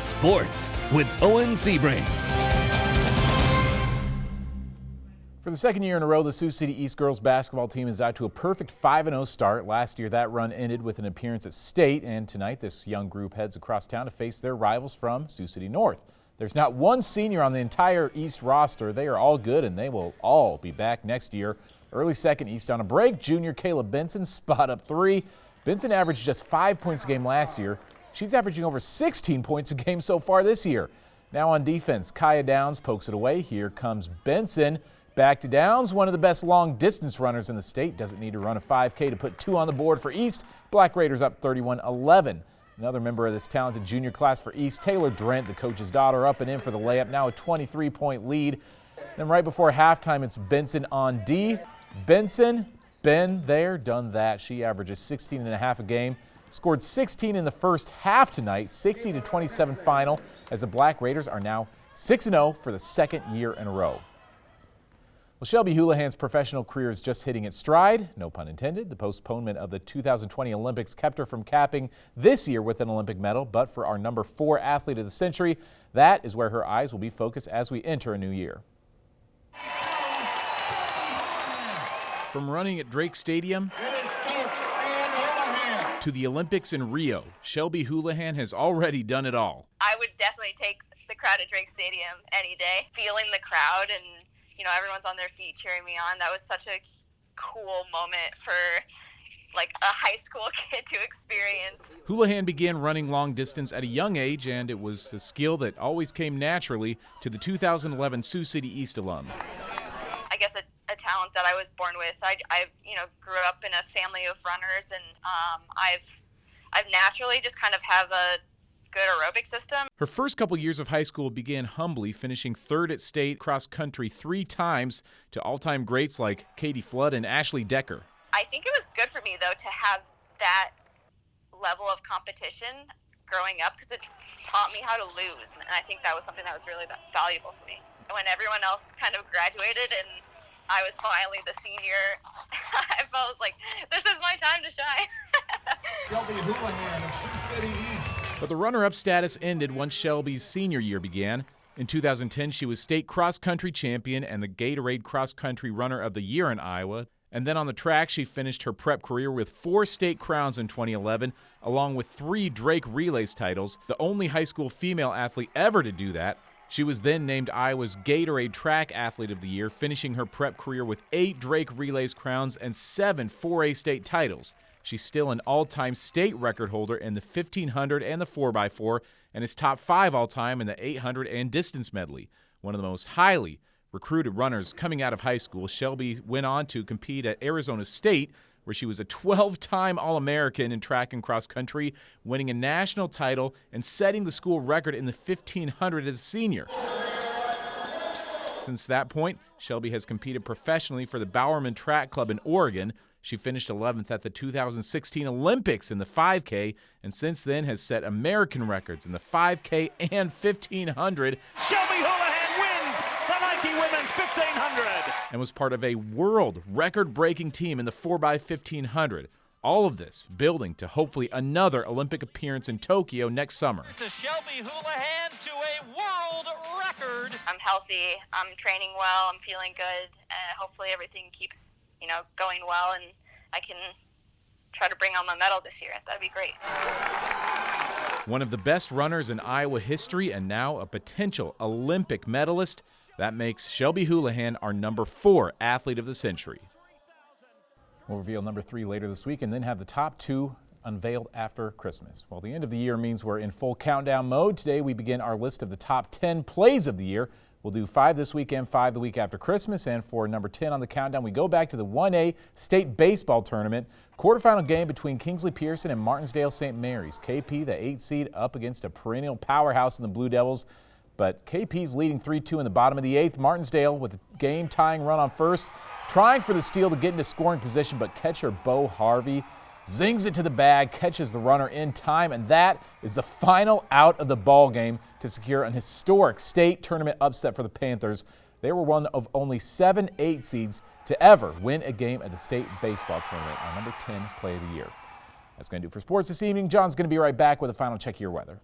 Sports with Owen Sebring. For the second year in a row, the Sioux City East girls basketball team is out to a perfect 5-0 start. Last year, that run ended with an appearance at state, and tonight this young group heads across town to face their rivals from Sioux City North. There's not one senior on the entire East roster. They are all good, and they will all be back next year. Early second, East on a break. Junior Kayla Benson spot up three. Benson averaged just 5 points a game last year. She's averaging over 16 points a game so far this year. Now on defense, Kaya Downs pokes it away. Here comes Benson. Back to Downs, one of the best long-distance runners in the state. Doesn't need to run a 5K to put 2 on the board for East. Black Raiders up 31-11. Another member of this talented junior class for East, Taylor Drent, the coach's daughter, up and in for the layup. Now a 23-point lead. Then right before halftime, it's Benson on D. Benson, been there, done that. She averages 16.5 a game. Scored 16 in the first half tonight, 60-27 final, as the Black Raiders are now 6-0 for the second year in a row. Well, Shelby Houlihan's professional career is just hitting its stride, no pun intended. The postponement of the 2020 Olympics kept her from capping this year with an Olympic medal, but for our number 4 athlete of the century, that is where her eyes will be focused as we enter a new year. From running at Drake Stadium to the Olympics in Rio, Shelby Houlihan has already done it all. I would definitely take the crowd at Drake Stadium any day. Feeling the crowd and everyone's on their feet cheering me on. That was such a cool moment for like a high school kid to experience. Houlihan began running long distance at a young age, and it was a skill that always came naturally to the 2011 Sioux City East alum. I guess a talent that I was born with. I grew up in a family of runners, and I've naturally just kind of have a good aerobic system. Her first couple years of high school began humbly, finishing 3rd at state cross country 3 times to all-time greats like Katie Flood and Ashley Decker. I think it was good for me, though, to have that level of competition growing up because it taught me how to lose, and I think that was something that was really valuable for me. When everyone else kind of graduated and I was finally the senior, I felt like this is my time to shine. Shelby Houlihan of Sioux City East. But the runner-up status ended once Shelby's senior year began. In 2010, she was state cross-country champion and the Gatorade Cross-Country Runner of the Year in Iowa. And then on the track, she finished her prep career with 4 state crowns in 2011, along with 3 Drake Relays titles, the only high school female athlete ever to do that. She was then named Iowa's Gatorade Track Athlete of the Year, finishing her prep career with 8 Drake Relays crowns and 7 4A state titles. She's still an all-time state record holder in the 1500 and the 4x4 and is top 5 all-time in the 800 and distance medley. One of the most highly recruited runners coming out of high school, Shelby went on to compete at Arizona State, where she was a 12-time All-American in track and cross country, winning a national title and setting the school record in the 1500 as a senior. Since that point, Shelby has competed professionally for the Bowerman Track Club in Oregon. She finished 11th at the 2016 Olympics in the 5K, and since then has set American records in the 5K and 1500. Shelby Houlihan wins the Nike Women's 1500 and was part of a world record-breaking team in the 4x1500. All of this building to hopefully another Olympic appearance in Tokyo next summer. To Shelby Houlihan to a world record. I'm healthy, I'm training well, I'm feeling good, and hopefully everything keeps going well, and I can try to bring on my medal this year. That'd be great. One of the best runners in Iowa history and now a potential Olympic medalist. That makes Shelby Houlihan our number 4 athlete of the century. We'll reveal number 3 later this week and then have the top 2 unveiled after Christmas. Well, the end of the year means we're in full countdown mode. Today we begin our list of the top 10 plays of the year. We'll do 5 this week and 5 the week after Christmas. And for number 10 on the countdown, we go back to the 1A state baseball tournament. Quarterfinal game between Kingsley Pearson and Martinsdale St. Mary's. KP, the 8 seed, up against a perennial powerhouse in the Blue Devils. But KP's leading 3-2 in the bottom of the 8th. Martinsdale with a game-tying run on first, trying for the steal to get into scoring position, but catcher Bo Harvey zings it to the bag, catches the runner in time, and that is the final out of the ball game to secure an historic state tournament upset for the Panthers. They were one of only 7 8 seeds to ever win a game at the state baseball tournament, our number 10 play of the year. That's going to do it for sports this evening. John's going to be right back with a final check of your weather.